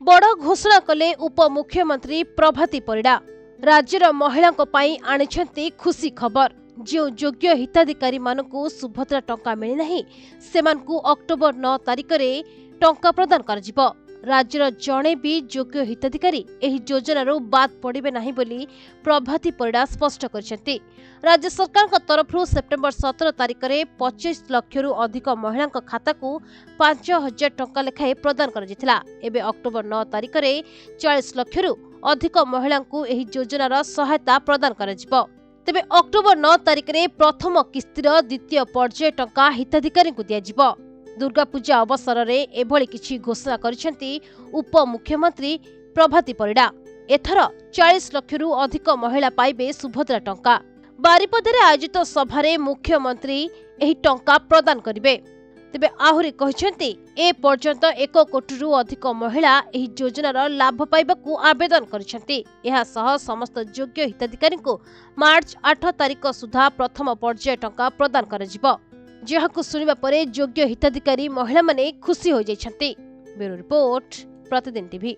बड़ घोषणा कले उपमुख्यमंत्री प्रभाती परिडा। राज्यर महिला आनिछंती खुशी खबर। जो योग्य हिताधिकारी मानकु सुभद्रा टंका मिली नहीं सेमानकु अक्टोबर 9 तारिख रे टंका प्रदान कर राज्यर जणे भी योग्य हिताधिकारी एही योजनारू बाद पड़िबे नहीं बोली प्रभाती परिडा स्पष्ट करछंती। राज्य सरकार तरफ सेप्टेम्बर 17 तारिख रे 25 लाख रु अधिक महिला खाता को 5000 टंका लेखाए प्रदान कर एबे अक्टोबर 9 तारिख रे 40 लाख रु अधिक महिला को एही योजनार सहायता प्रदान कर तेबे अक्टोबर 9 तारिख रे प्रथम किस्तिर द्वितीय पर्याय टंका हिताधिकारी को दिया। दुर्गा पूजा अवसर रे एभली किछि घोषणा करिसेंती उपमुख्यमंत्री प्रभाती परिडा। एथर 40 लाख रु अधिक महिला पाइबे सुभद्रा टंका। बारिपदारे आयोजित सभारे मुख्यमंत्री एही टंका प्रदान करिवे। तेबे आहुरी कहिसेंती ए पर्यंत 1 कोटी रु अधिक महिला एही योजनार लाभ पाइबाकू आवेदन करिसेंती। एहा सह समस्त योग्य हिताधिकारी को मार्च 8 तारिख सुधा प्रथम पर्याय टंका प्रदान करजिबो। जहाकू सुनिबा परे योग्य हिताधिकारी महिला माने खुशी हो जाइछंती। ब्यूरो रिपोर्ट प्रतिदिन टीवी।